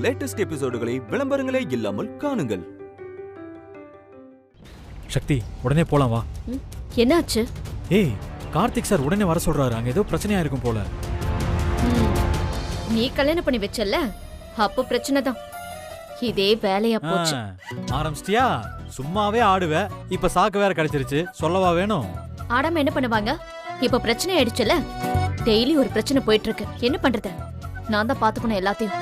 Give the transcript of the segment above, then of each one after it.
Latest எபிசோடுகளை விளம்பரங்களே இல்லாமல் காணுங்கள். சக்தி, உடனே போலாம் வா. என்னாச்சு? ஏய், கார்த்திக் சார் உடனே வர சொல்றாரு. அங்க ஏதோ பிரச்சனையா இருக்கும் போல. நீ கல்யாணம் பண்ணி வச்சல்ல, அப்ப பிரச்சனை தான். இதே வேலையா போச்சு. ஆரம்பிச்சிட்டியா? சும்மாவே ஆடுவ, இப்ப சாக்கு வேற கிடைச்சிருச்சு. சொல்லவா வேணும்? ஆடாம என்ன பண்ணுவாங்க? இப்ப பிரச்சனை ஆயிடுச்சுல. டெய்லி ஒரு பிரச்சனை போயிட்டு இருக்கு. என்ன பண்றது? நான் தான் பாத்துக்கணும் எல்லாத்தையும்.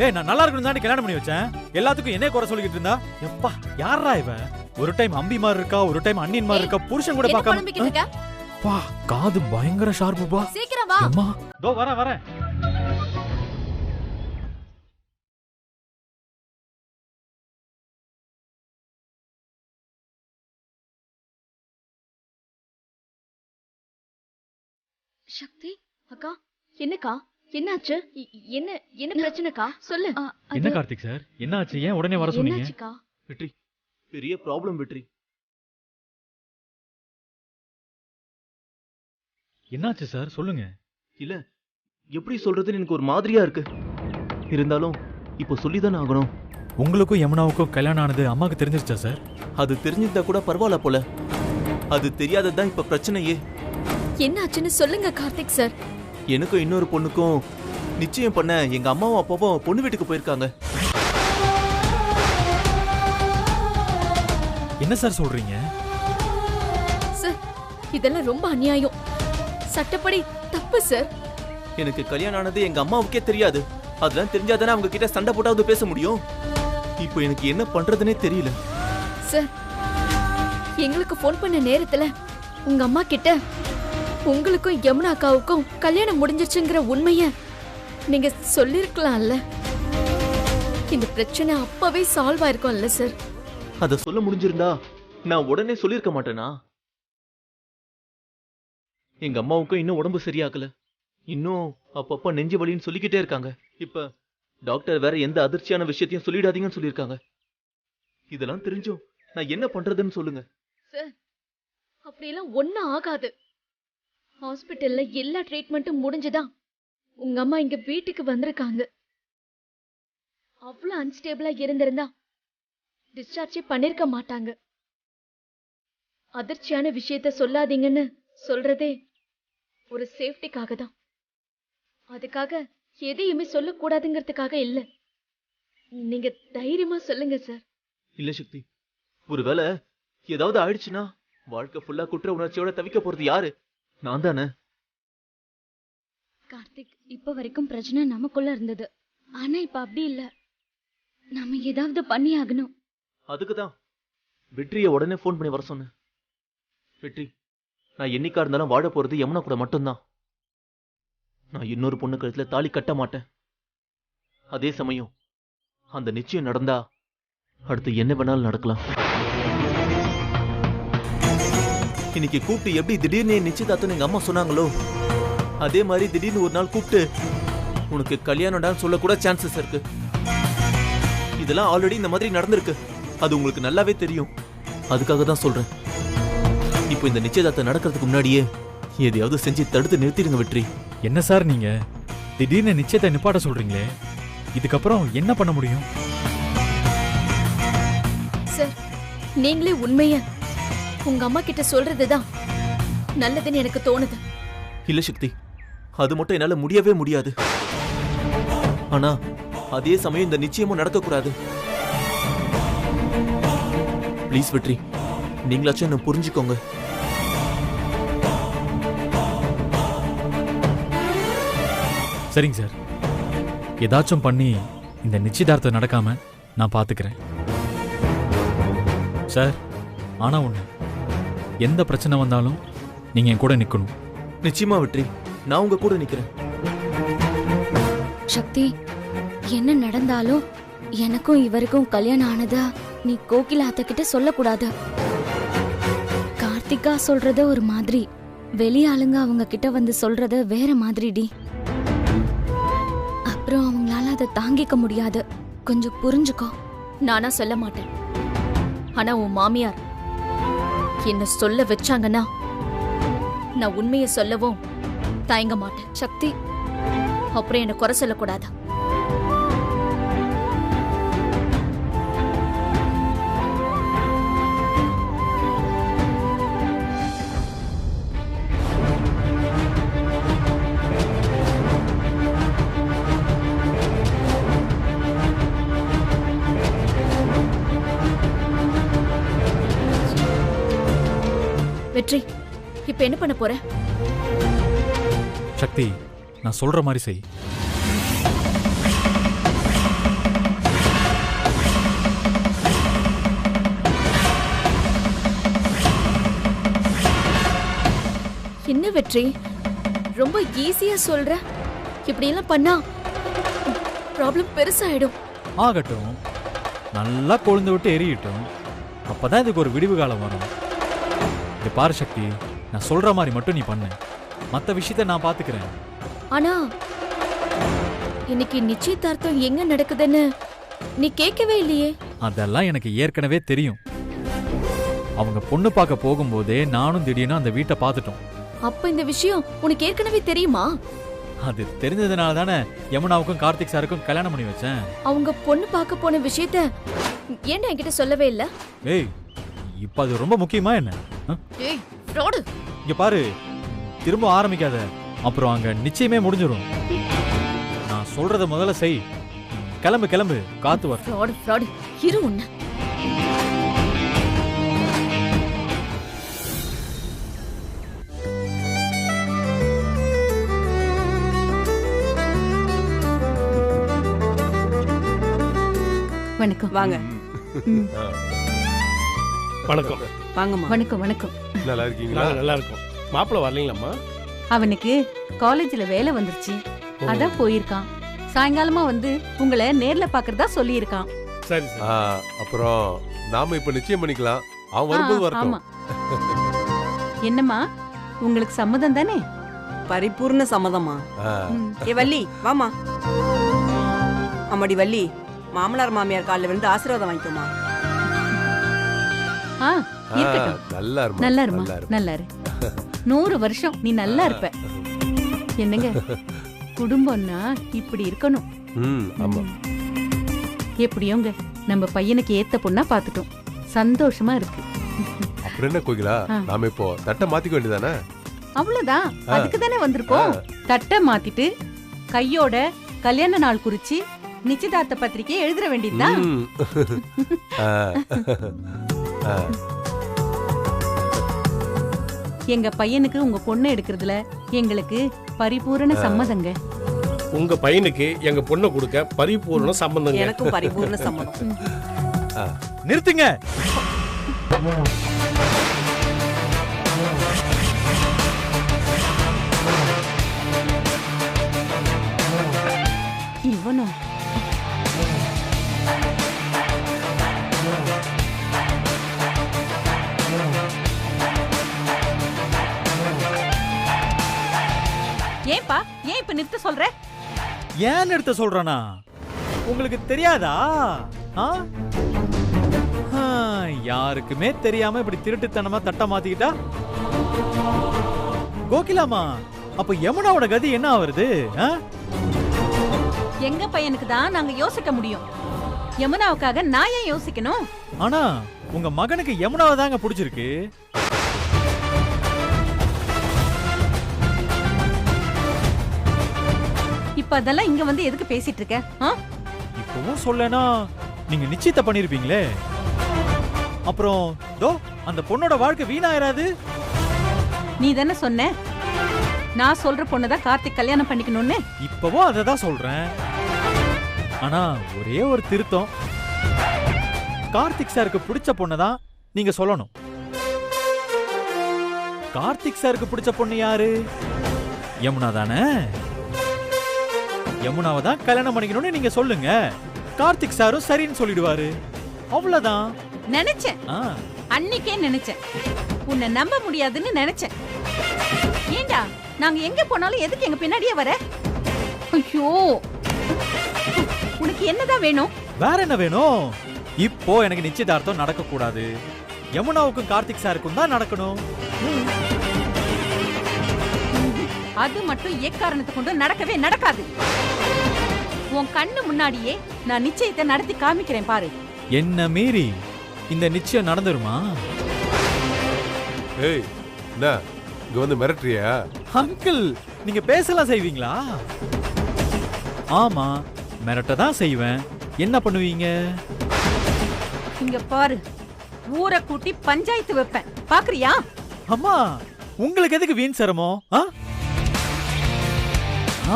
ஏய், நான் நல்லா இருக்கணும் தான் கல்யாணம் பண்ணி வச்சேன். எல்லாத்துக்கும் என்ன குறை சொல்லிக்கிட்டு இருந்தா? எப்பா, யாரா இவ? ஒரு டைம் அம்பி மாதிரி இருக்கா, ஒரு டைம் அண்ணின் மாதிரி இருக்கா. புருஷன் கூட பார்க்காம. வா, காது பயங்கர ஷார்ப்பு பா. சீக்கிரம் வா. அம்மா, தோ வரேன். சக்தி அக்கா, என்னக்கா என்னாச்சு? என்ன என்ன பிரச்சனைக்கா? சொல்லு. என்ன கார்த்திக் சார், என்னாச்சு? ஏன் உடனே வர சொன்னீங்க? வெற்றி, பெரிய ப்ராப்ளம் வெற்றி. என்னாச்சு சார், சொல்லுங்க. இல்ல, எப்படி சொல்றதுன்னு எனக்கு ஒரு மாதிரியா இருக்கு. இருந்தாலும் இப்போ சொல்லிதானே ஆகணும். உங்களுக்கும் யமுனாவுக்கும் கல்யாணம் ஆனது அம்மாக்கு தெரிஞ்சிருச்சா சார்? அது தெரிஞ்சிருந்தா கூட பரவாயில்ல போல. அது தெரியாததான் இப்ப பிரச்சனையே. என்னாச்சுன்னு சொல்லுங்க கார்த்திக் சார். எனக்கும் இன்னொரு பொண்ணுக்கும் நிச்சயம் பண்ண எங்க அம்மாவும் அப்பாவும் பொண்ணு வீட்டுக்கு போயிருக்காங்க. என்ன சார் சொல்றீங்க? சார், இதெல்லாம் ரொம்ப அநியாயம். சட்டப்படி தப்பு சார். எனக்கு கல்யாணம் ஆனது எங்க அம்மாவுக்கே தெரியாது. அதெல்லாம் தெரிஞ்சாதானே அவங்க கிட்ட சண்டை போட்டாவது பேச முடியும். இப்போ எனக்கு என்ன பண்றதுனே தெரியல. சார், எங்களுக்கு போன் பண்ண நேரத்துல உங்க அம்மா கிட்ட உங்களுக்கும் யமுனா அக்காவுக்கும் கல்யாணம் முடிஞ்சிருச்சுங்கிற உண்மைய நீங்க சொல்லிருக்கலாம்ல. இந்த பிரச்சனை அப்பவே சால்வ் ஆயிருக்கும்ல சார். அத சொல்ல முடிஞ்சிருந்தா நான் உடனே சொல்லிருக்க மாட்டேனா? எங்க அம்மாவுக்கும் இன்னும் உடம்பு சரியாகல. இன்னும் அப்பப்ப நெஞ்சு வலின்னு சொல்லிக்கிட்டே இருக்காங்க. இப்ப டாக்டர் வேற எந்த அதிர்ச்சியான விஷயத்தையும் சொல்லிடாதீங்கன்னு சொல்லியிருக்காங்க. இதெல்லாம் தெரிஞ்சும் நான் என்ன பண்றதுன்னு சொல்லுங்க சார். அப்படியெல்லாம் ஒன்னும் ஆகாது. ஹாஸ்பிட்டல்ல எல்லா ட்ரீட்மெண்ட்டும் முடிஞ்சுதான் உங்க அம்மா இங்க வீட்டுக்கு வந்திருக்காங்க. அவ்வளவு அன்ஸ்டேபிளா இருந்திருந்தா டிஸ்சார்ஜே பண்ணிருக்க மாட்டாங்க. அதிர்ச்சியான விஷயத்த சொல்லாதீங்கன்னு சொல்றதே ஒரு சேஃப்டிக்காக தான். அதுக்காக எதையுமே சொல்லக்கூடாதுங்கிறதுக்காக இல்ல. நீங்க தைரியமா சொல்லுங்க சார். இல்ல சக்தி, ஒருவேளை ஏதாவது ஆயிடுச்சுன்னா வாழ்க்கை ஃபுல்லா குற்ற உணர்ச்சியோட தவிக்க போறது யாரு? நான் தானே. கார்த்திக், இப்ப வரைக்கும் பிரச்சனை நமக்குள்ள இருந்தது. ஆனா இப்ப அப்படி இல்ல. நாம ஏதாவது பண்ணி ஆகணும். அதுக்குதான் வெற்றியை உடனே போன் பண்ணி வர சொன்னேன். வெற்றி, நான் என்னைக்கா இருந்தாலும் வாழ போறது யமுனா கூட மட்டும்தான். நான் இன்னொரு பொண்ணு கழுத்துல தாலி கட்ட மாட்டேன். அதே சமயம் அந்த நிச்சயம் நடந்தா அடுத்து என்ன வேணாலும் நடக்கலாம். இன்னைக்கு கூப்பிட்டு எப்படி திடீர்னு நிச்சயதார்த்தம் எங்க அம்மா சொன்னாங்களோ, அதே மாதிரி திடீர்னு ஒரு நாள் கூப்பிட்டு உனக்கு கல்யாணம்டான்னு சொல்லக்கூட சான்சஸ் இருக்கு. இதெல்லாம் ஆல்ரெடி இந்த மாதிரி நடந்திருக்கு. அது உங்களுக்கு நல்லாவே தெரியும். அதுக்காக தான் சொல்றேன். இப்போ இந்த நிச்சயதார்த்தம் நடக்கிறதுக்கு முன்னாடியே எதையாவது செஞ்சு தடுத்து நிறுத்திடுங்க வெற்றி. என்ன சார் நீங்க திடீர்னு நிச்சயத்தை நிப்பாட்ட சொல்றீங்களே? இதுக்கப்புறம் என்ன பண்ண முடியும்? சார், நீங்களே உண்மைய உங்க அம்மா கிட்ட சொல்றதுதான் நல்லதுன்னு எனக்கு தோணுது. இல்ல சக்தி, அது மட்டும் என்னால முடியவே முடியாது. ஆனா அதே சமயம் இந்த நிச்சயமும் நடக்கக்கூடாது. ப்ளீஸ் வெற்றி, நீங்களாச்சும் என்ன புரிஞ்சுக்கோங்க. சரிங்க சார், ஏதாச்சும் பண்ணி இந்த நிச்சயதார்த்தம் நடக்காம நான் பாத்துக்கிறேன் சார். ஆனா ஒண்ணு, எந்த பிரச்சனை வந்தாலும் நீங்க என் கூட நிக்கணும். நிச்சயமா வெற்றி, நான் உங்க கூட நிக்கிறேன். சக்தி, என்ன நடந்தாலும் எனக்கும் இவருக்கும் கல்யாணம் ஆனதா நீ கோகிலா அத்தை கிட்ட சொல்லக்கூடாது. கார்த்திகா சொல்றத ஒரு மாதிரி, வெளியாளுங்க அவங்க கிட்ட வந்து சொல்றத வேற மாதிரிடி. அப்புறம் அவங்களால அதை தாங்கிக்க முடியாது. கொஞ்சம் புரிஞ்சுக்கோ. நானா சொல்ல மாட்டேன். ஆனா உன் மாமியார் என்ன சொல்ல வச்சாங்கன்னா நான் உண்மையை சொல்லவும் தயங்க மாட்டேன். சக்தி, அப்புறம் என்ன குறை சொல்லக்கூடாது. வெற்றி இப்ப என்ன பண்ண போற? சக்தி, நான் சொல்ற மாதிரி செய். என்ன வெற்றி, ரொம்ப ஈஸியா சொல்ற. இப்படி எல்லாம் பண்ணா ப்ராப்ளம் பெருசாயிடும். ஆகட்டும், நல்லா கொழுந்து விட்டு எரியட்டும். அப்பதான் இதுக்கு ஒரு விடிவு காலம் வரும். இது பாரு சக்தி, நான் சொல்ற மாதிரி மட்டும் நீ பண்ணு. மத்த விஷயத்த நான் பாத்துக்கிறேன். ஆனா இன்னைக்கு நிச்சயதார்த்தம் எங்க நடக்குதுன்னு நீ கேட்கவே இல்லையே. அதெல்லாம் எனக்கு ஏற்கனவே தெரியும். அவங்க பொண்ணு பார்க்க போகும்போதே நானும் திடீர்னு அந்த வீட்டை பார்த்துட்டோம். அப்ப இந்த விஷயம் உனக்கு ஏற்கனவே தெரியுமா? அது தெரிஞ்சதுனால தானே யமுனாவுக்கும் கார்த்திக் சாருக்கும் கல்யாணம் பண்ணி வச்சேன். அவங்க பொண்ணு பார்க்க போன விஷயத்த ஏன்டா என்கிட்ட சொல்லவே இல்ல? ஏய், இப்ப அது ரொம்ப முக்கியமா என்ன? ஏய் ஃப்ராடு. இங்க பாரு, திரும்ப ஆரம்பிக்காத. அப்புறம் அங்க நிச்சயமே முடிஞ்சிடும். நான் சொல்றத முதல்ல செய். கிளம்பு கிளம்பு, காத்து வர. Fraud fraud. இரு உன்ன. வணக்கம். வாங்க. வணக்கம். வாங்கம்மா. வணக்கம் வணக்கம். நல்லா இருக்கீங்களா? நல்லா இருக்கும். மாப்பிள்ள வரலீங்களாம்மா? அவனுக்கு காலேஜ்ல வேலை வந்துருச்சு, அதான் போயிருக்கான். சாயங்காலமா வந்து உங்களை நேர்ல பாக்குறதா சொல்லியிருக்கான். சரி சரி. அப்புறம் நாம இப்ப நிச்சயம் பண்ணிக்கலாம். அவன் வரும்போது வரட்டும். ஆமா. என்னம்மா, உங்களுக்கு சம்மதம் தானே? பரிபூர்ண சம்மதமா? ம். ஏ வள்ளி வாமா. அம்மாடி வள்ளி, மாமனார் மாமியார் காலில் விழுந்து ஆசீர்வாதம் வாங்கிக்கோமா. ஆ, இருக்கட்டும். நல்லா இருமா. நல்லா இருமா, நல்லா இரு. 100 வருஷம் நீ நல்லா இருப்ப. என்னங்க, குடும்பம்னா இப்படி இருக்கணும். ஆமா. எப்படியோங்க நம்ம பையனுக்கு ஏத்த பொண்ணா பாத்துட்டோம். சந்தோஷமா இருக்கு. அப்புறம் என்ன கோகிலா, நாம இப்போ தட்டை மாத்திக்க வேண்டியதானே? அவ்வளவுதான், அதுக்கு தானே வந்திருக்கோம். தட்டை மாத்திட்டு கையோட கல்யாண நாள் குறிச்சு நிச்சயதார்த்த பத்திரிக்கை எழுத வேண்டியதுதான். எங்க பையனுக்கு உங்க பொண்ணு எடுக்கிறதுல எங்களுக்கு பரிபூரண சம்மதங்க. உங்க பையனுக்கு எங்க பொண்ணை கொடுக்க பரிபூர்ண சம்பந்தம். எனக்கும் பரிபூர்ண சம்மதம். நிறுத்துங்க. இவனும் ஏன்பா, ஏன் இப்ப நிறுத்த சொல்ற? ஏன் நிறுத்த சொல்றனா? உங்களுக்கு தெரியாதா? யாருக்குமே தெரியாம இப்படி திருட்டுத்தனமா தட்ட மாத்திக்கிட்டா கோகிலாமா, அப்ப யமுனாவோட கதி என்ன ஆவறது? எங்க பையனுக்கு தான் நாங்க யோசிக்க முடியும். யமுனாவுக்காக நான் ஏன் யோசிக்கணும்? ஆனா உங்க மகனுக்கு யமுனாவை தாங்க பிடிச்சிருக்கு. இப்ப அதெல்லாம் இங்க வந்து எதுக்கு பேசிட்டு இருக்க? இப்பவும் சொல்லனா நீங்க நிச்சயத்தை பண்ணிருப்பீங்களே. அப்புறம் தோ அந்த பொண்ணோட வாழ்க்கை வீணாயிராது. நீ தானே சொன்ன நான் சொல்ற பொண்ணுதான் கார்த்திக் கல்யாணம் பண்ணிக்கணும்னு. இப்பவும் அதை தான் சொல்றேன். ஆனா ஒரே ஒரு திருத்தம், கார்த்திக் சாருக்கு பிடிச்ச பொண்ணுதான் நீங்க சொல்லணும். கார்த்திக் சாருக்கு பிடிச்ச பொண்ணு யாரு? யமுனா தானே. யமுனாவை தான் கல்யாணம் பண்ணிக்கணும்னு நீங்க சொல்லுங்க. கார்த்திக் சாரும் சரின்னு சொல்லிடுவாரு. அவ்வளவுதான். நினைச்சேன், அன்னைக்கே நினைச்சேன். உன்னை நம்ப முடியாதுன்னு நினைச்சேன். ஏண்டா நாங்க எங்க போனாலும் எதுக்கு எங்க பின்னாடியே வர? ஐயோ, உனக்கு என்னதான் வேணும்? வேற என்ன வேணும்? இப்போ எனக்கு நிச்சயதார்த்தம் நடக்க கூடாது. யமுனாவுக்கும் கார்த்திக் சாருக்கும் தான் நடக்கணும். அது மட்டும் எக்காரணத்தை கொண்டு நடக்கவே நடக்காது. உன் கண்ணு முன்னாடியே நான் நிச்சயத்தை நடத்தி காமிக்கிறேன் பாரு. என்ன மீறி இந்த நிச்சயம் நடந்துருமா? ஏய், என்ன இங்க வந்து மிரட்டுறியா? அங்கிள், நீங்க பேசலாம் செய்வீங்களா? ஆமா, மிரட்ட தான் செய்வேன். என்ன பண்ணுவீங்க? இங்க பாரு, ஊரை கூட்டி பஞ்சாயத்து வைப்பேன். பாக்குறியா? அம்மா உங்களுக்கு எதுக்கு வீண் சிரமம்?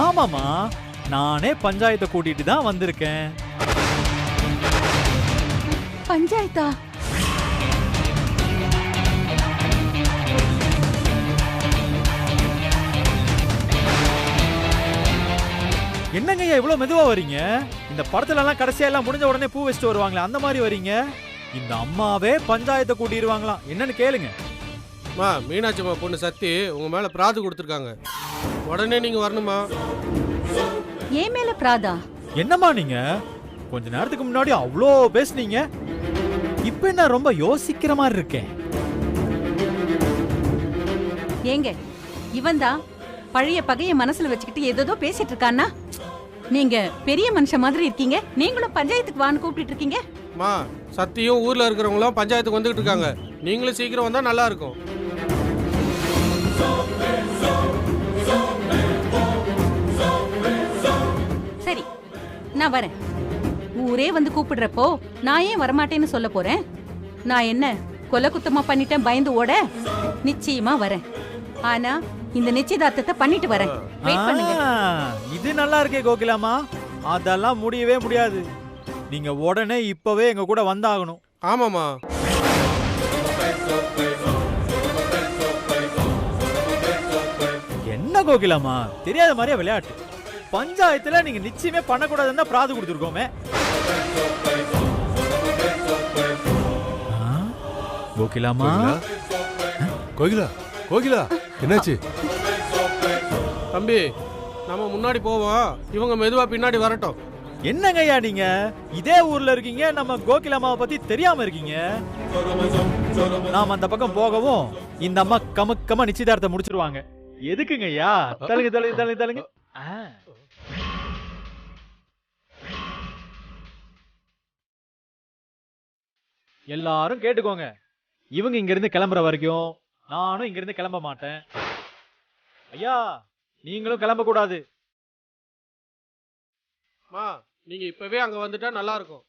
ஆமாமா, நானே பஞ்சாயத்தை கூட்டிட்டு தான் வந்திருக்கேன். பஞ்சாயத்தா? என்னங்கய்யா இவ்வளவு மெதுவா வரீங்க? இந்த படத்துல எல்லாம் கடைசியா எல்லாம் முடிஞ்ச உடனே பூ வச்சுட்டு வருவாங்களே அந்த மாதிரி வரீங்க. இந்த அம்மாவே பஞ்சாயத்தை கூட்டிடுவாங்களாம், என்னன்னு கேளுங்க. மீனாட்சிமா பொண்ணு சக்தி உங்க மேல பிராது கொடுத்துருக்காங்க, உடனே நீங்க வரணுமா? ஏன் மேல பிராதா? என்னம்மா நீங்க கொஞ்ச நேரத்துக்கு முன்னாடி அவ்வளோ பேசுனீங்க, இப்ப என்ன ரொம்ப யோசிக்கிற மாதிரி இருக்கேன். ஏங்க இவன் தான் பழைய பகைய மனசுல வச்சுக்கிட்டு ஏதோ பேசிட்டு இருக்கான்னா? நீங்க பெரிய மனுஷன் மாதிரி இருக்கீங்க, நீங்களும் பஞ்சாயத்துக்கு வான்னு கூப்பிட்டு இருக்கீங்க. சத்தியும் ஊர்ல இருக்கிறவங்களும் பஞ்சாயத்துக்கு வந்துகிட்டு இருக்காங்க, நீங்களும் சீக்கிரம் வந்தா நல்லா இருக்கும். சரி நான் வரேன். ஊரே வந்து கூப்பிடுறப்போ நான் ஏன் வரமாட்டேன்னு சொல்ல போறேன்? நான் என்ன கொலை குத்தமா பண்ணிட்டேன் பயந்து ஓட? நிச்சயமா வரேன். ஆனா இந்த நிச்சயதார்த்தத்தை பண்ணிட்டு வரேன். வெயிட் பண்ணுங்க. இது நல்லா இருக்கே கோகிலாமா, அதெல்லாம் முடியவே முடியாது. நீங்க உடனே இப்பவே எங்க கூட வந்தாகணும். ஆமாமா. என்ன கோகிலாமா தெரியாத மாதிரியா விளையாட்டு? பஞ்சாயத்துல நீங்க நிச்சயமே பண்ணக்கூடாதுன்னு தான் பிராது கொடுத்துருக்கோமே. கோகிலாமா, கோகிலா கோகிலா என்னாச்சு? தம்பி நம்ம முன்னாடி போவோம், இவங்க மெதுவா பின்னாடி வரட்டும். என்னங்கய்யா நீங்க இதே ஊர்ல இருக்கீங்க, நம்ம கோகிலாமாவை பத்தி தெரியாம இருக்கீங்க. நாம அந்த பக்கம் போகவும் இந்த அம்மா கமுக்கமா நிச்சயதார்த்தம் முடிச்சிருவாங்க. எதுக்குங்கய்யா? தலுங்க தலுங்க தலுங்க தலுங்க. எல்லாரும் கேட்டுக்கோங்க, இவங்க இங்க இருந்து கிளம்புற வரைக்கும் நானும் இங்க இருந்து கிளம்ப மாட்டேன். ஐயா நீங்களும் கிளம்ப கூடாது. நீங்க இப்பவே அங்க வந்துட்டா நல்லா இருக்கும்.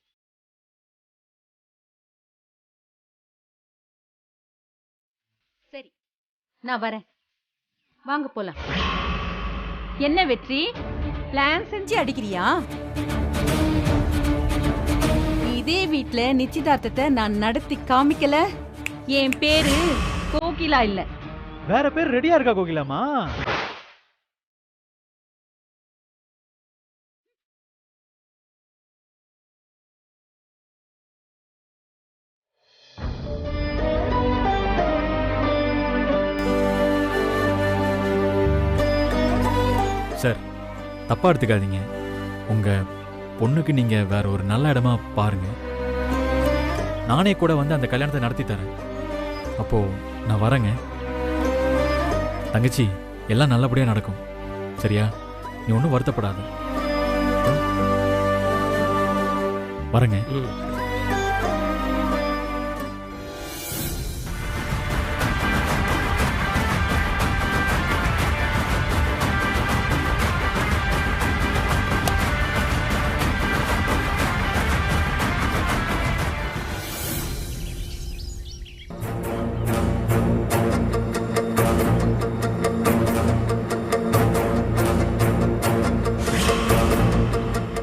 சரி நான் வரேன், வாங்க போலாம். என்ன வெற்றி, பிளான் செஞ்சு அடிக்கிறியா? இதே வீட்ல நிச்சயதார்த்தத்தை நான் நடத்தி காமிக்கல, என் பேரு கோகிலா இல்ல. வேற பேர் ரெடியா இருக்கா கோகிலாமா? சார் தப்பா எடுத்துக்காதீங்க, உங்க பொண்ணுக்கு நீங்க வேற ஒரு நல்ல இடமா பாருங்க. நானே கூட வந்து அந்த கல்யாணத்தை நடத்தி தரேன். அப்போ நான் வரேங்க. தங்கச்சி எல்லாம் நல்லபடியா நடக்கும், சரியா? நீ ஒன்றும் வருத்தப்படாத. வரேங்க.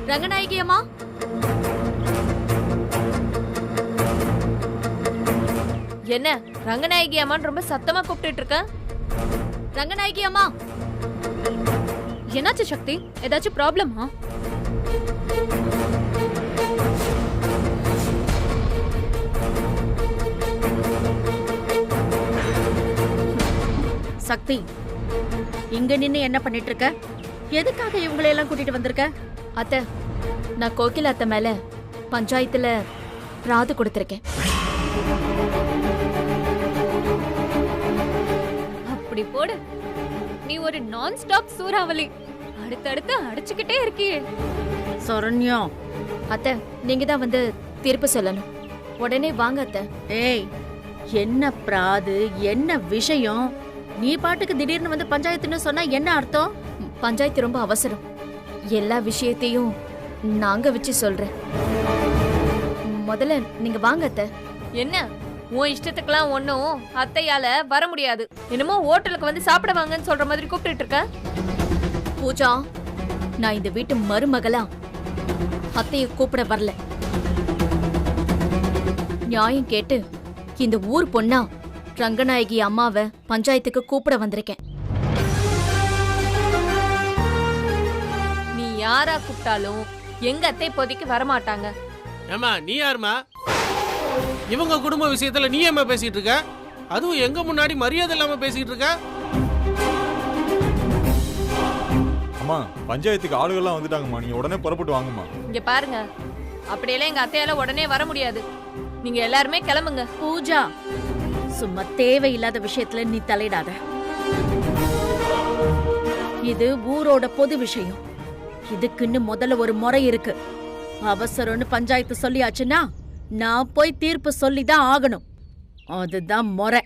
ரங்கநாயகி அம்மா, என்ன ரங்கநாயகி அம்மான்னு ரொம்ப சத்தமா கூப்பிட்டு இருக்க? ரங்கநாயகி அம்மா, என்னாச்சு சக்தி? ஏதாச்சும் ப்ராப்ளமா? சக்தி, இங்க நின்னு என்ன பண்ணிட்டு இருக்க? எதுக்காக இவங்களை எல்லாம் கூட்டிட்டு வந்திருக்க? அத்தை, நான் கோகிலா அத்தை மேல பஞ்சாயத்துல பிராது கொடுத்திருக்கேன். அப்படி போடு, நீ ஒரு நான் ஸ்டாப் சூறாவளி, அடுத்தடுத்து அடிச்சுக்கிட்டே இருக்கியே. சரண்யா, அத்தை நீங்க தான் வந்து தீர்ப்பு சொல்லணும். உடனே வாங்க அத்தை. ஏய், என்ன பிராது, என்ன விஷயம்? நீ பாட்டுக்கு திடீர்னு வந்து பஞ்சாயத்துன்னு சொன்னா என்ன அர்த்தம்? பஞ்சாயத்து ரொம்ப அவசரம், எல்லா விஷயத்தையும் நாங்க வச்சு சொல்றேன். முதல்ல நீங்க வாங்க அத்தை. என்ன உன் இஷ்டத்துக்குலாம் ஒன்னும் அத்தையால வர முடியாது. என்னமோ ஹோட்டலுக்கு வந்து சாப்பிட வாங்கன்னு சொல்ற மாதிரி கூப்பிட்டு இருக்க. பூஜா, நான் இந்த வீட்டு மருமகளா அத்தைய கூப்பிட வரல. நியாயம் கேட்டு இந்த ஊர் பொண்ணா ரங்கநாயகி அம்மாவை பஞ்சாயத்துக்கு கூப்பிட வந்திருக்கேன். நீ யாரா கூப்பிட்டாலும் எங்க அத்தை இப்போதைக்கு வரமாட்டாங்க. ஏமா நீ யாருமா? இவங்க குடும்ப விஷயத்துல நீ ஏமா பேசிட்டு இருக்க? அதுவும் எங்க முன்னாடி மரியாதை இல்லாம பேசிட்டு இருக்க. அம்மா, பஞ்சாயத்துக்கு ஆளுகள்லாம் வந்துட்டாங்கம்மா. நீங்க உடனே புறப்பட்டு வாங்கம்மா. இங்க பாருங்க, அப்படியெல்லாம் எங்க அத்தையால உடனே வர முடியாது. நீங்க எல்லாருமே கிளம்புங்க. பூஜா, சும்மா தேவையில்லாத விஷயத்துல நீ தலையிடாத. இது ஊரோட பொது விஷயம். இதுக்குன்னு முதல்ல ஒரு முறை இருக்கு. அவசரம்னு பஞ்சாயத்து சொல்லியாச்சுன்னா நான் போய் தீர்ப்பு சொல்லிதான் ஆகணும். அதுதான் முறை.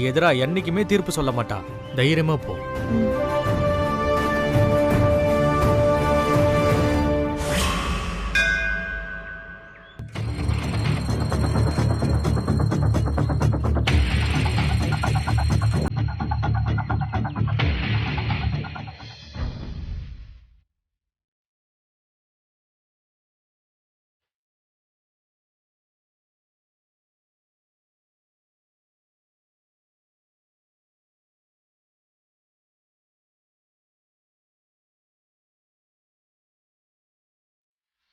எதிரா என்னைக்குமே தீர்ப்பு சொல்ல மாட்டா. தைரியமா போ.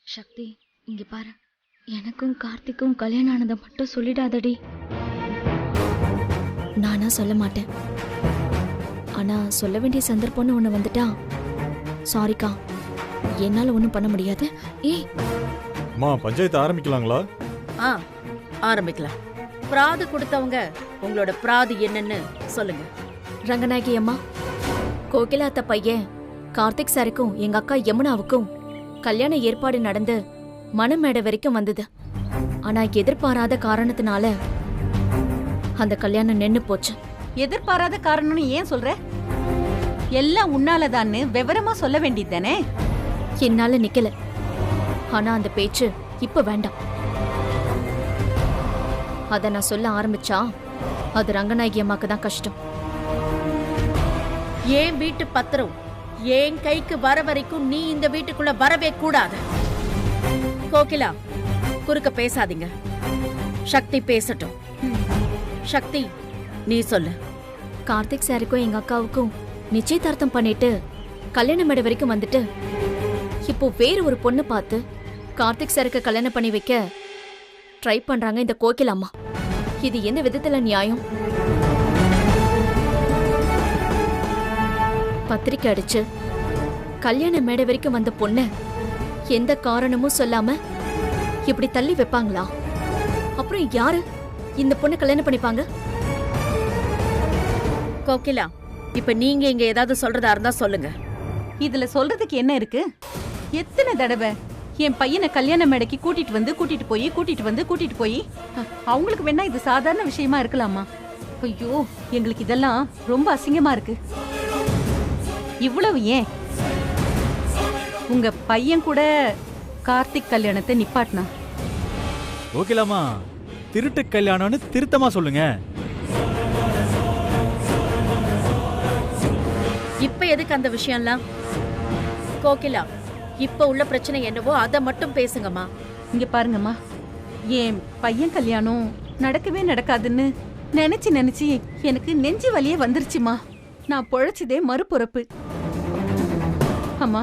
சக்தி, இங்க பாரு. எனக்கும் கார்த்திக்கும் கல்யாணம் ஆனதை மட்டும் சொல்லிடாதடி. நானா சொல்ல மாட்டேன். ஆனா சொல்ல வேண்டிய சந்தர்ப்பம்னு ஒண்ணு வந்துட்டா சாரிக்கா, என்னால ஒண்ணும் பண்ண முடியாது. ஏய் அம்மா, பஞ்சாயத்து ஆரம்பிக்கலாங்களா? ஆரம்பிக்கலாம். பிராது கொடுத்தவங்க உங்களோட பிராது என்னன்னு சொல்லுங்க. ரங்கநாயகி அம்மா, கோகிலாத்த பையன் கார்த்திக் சாருக்கும் எங்க அக்கா யமுனாவுக்கும் கல்யாண ஏற்பாடு நடந்து மணமேடை வரைக்கும் வந்தது. ஆனா எதிர்பாராத காரணத்தினால அந்த கல்யாணம் நின்னு போச்சு. எதிர்பாராத காரணம்னு ஏன் சொல்ற? எல்லாம் உன்னாலதான்னு விவரமா சொல்ல வேண்டியது தானே? என்னால நிக்கல. ஆனா அந்த பேச்சு இப்ப வேண்டாம். அத நான் சொல்ல ஆரம்பிச்சா அது ரங்கநாயகி அம்மாக்கு தான் கஷ்டம். ஏன் வீட்டு பத்திரம் என் கைக்கு வர வரைக்கும் நீ இந்த வீட்டுக்குள்ள வரவே கூடாது. கோகிலா, குறுக்க பேசாதீங்க. சக்தி பேசட்டும். சக்தி, நீ சொல்லு. கார்த்திக் சாருக்கும் எங்க அக்காவுக்கும் நிச்சயதார்த்தம் பண்ணிட்டு கல்யாண மேடை வரைக்கும் வந்துட்டு இப்போ வேற ஒரு பொண்ணு பார்த்து கார்த்திக் சாருக்கு கல்யாணம் பண்ணி வைக்க ட்ரை பண்றாங்க இந்த கோகிலா அம்மா. இது எந்த விதத்துல நியாயம்? பத்திரிக்கை அடிச்சு கல்யாண மேடை வரைக்கும் வந்த பொண்ண எந்த காரணமும் சொல்லாம இப்படி தள்ளி வைப்பாங்களா? அப்புறம் யாரு இந்த பொண்ணு கல்யாணம் பண்ணிப்பாங்க? கோகிலா, இப்ப நீங்க இங்க ஏதாவது சொல்றதா இருந்தா சொல்லுங்க. இதுல சொல்றதுக்கு என்ன இருக்கு? எத்தனை தடவை என் பையனை கல்யாண மேடைக்கு கூட்டிட்டு போய் அவங்களுக்கு வேணா இது சாதாரண விஷயமா இருக்கலாமா? ஐயோ, எங்களுக்கு இதெல்லாம் ரொம்ப அசிங்கமா இருக்கு. இவ்வளவு ஏன் உங்க பையன் கூட கார்த்திக் கல்யாணத்தை நிப்பாட்டினா? ஓகேலாமா, திருட்டு கல்யாணம்னு திருத்தமா சொல்லுங்க. இப்ப எதுக்கு அந்த விஷயம்லாம்? கோகிலா, இப்ப உள்ள பிரச்சனை என்னவோ அதை மட்டும் பேசுங்கம்மா. இங்க பாருங்கம்மா, என் பையன் கல்யாணம் நடக்கவே நடக்காதுன்னு நினைச்சு எனக்கு நெஞ்சு வலியே வந்துருச்சுமா. நான் பொழைச்சதே மறுபொறப்பு. அம்மா,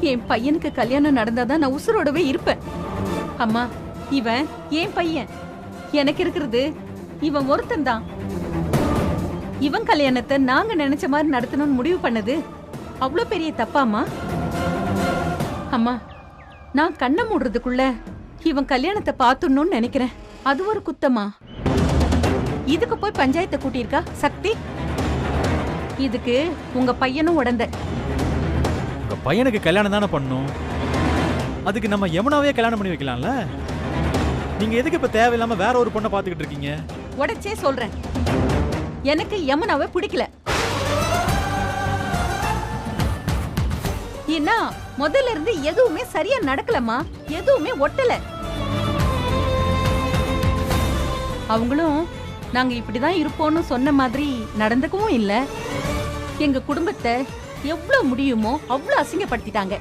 என் பையனுக்கு கல்யாணம் நடந்தாதான் நான் உசுரோடவே இருப்பேன். அம்மா, இவன் என் பையன். எனக்கு இருக்கிறது இவன் ஒருத்தன் தான். இவன் கல்யாணத்தை நாங்க நினைச்ச மாதிரி நடத்தணும்னு முடிவு பண்ணது அவ்வளோ பெரிய தப்பாம்மா? அம்மா, நான் கண்ணை மூடுறதுக்குள்ள இவன் கல்யாணத்தை பார்த்துடணும்னு நினைக்கிறேன். அது ஒரு குத்தமா? இதுக்கு போய் பஞ்சாயத்தை கூட்டியிருக்கா சக்தி? இதுக்கு உங்க பையனும் உடந்த. உங்க பையனுக்கு கல்யாணம் தானே பண்ணும். அதுக்கு நம்ம யமுனாவே கல்யாணம் பண்ணி வைக்கலாம்ல. நீங்க எதுக்கு இப்ப தேவையில்லாம வேற ஒரு பொண்ணை பாத்துக்கிட்டு இருக்கீங்க? உடச்சே சொல்றேன், எனக்கு யமுனாவை பிடிக்கல. ஏன்னா முதல்ல இருந்து எதுவுமே சரியா நடக்கலமா, எதுவுமே ஒட்டல. அவங்களும் நாங்க இப்படிதான் இருப்போம்னு சொன்ன மாதிரி நடந்துக்கவும் இல்ல. எங்க குடும்பத்தை எவ்வளவு முடியுமோ அவ்வளவு அசிங்கப்படுத்திட்டாங்க.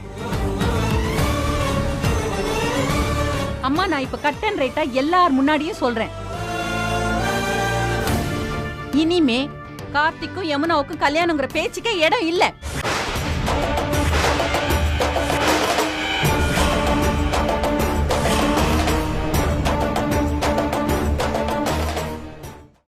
அம்மா, நான் இப்ப கட் அண்ட் ரைட்டா எல்லார் முன்னாடியும் சொல்றேன், இனிமே கார்த்திக்கும் யமுனாவுக்கும் கல்யாணங்கிற பேச்சுக்கே இடம் இல்ல.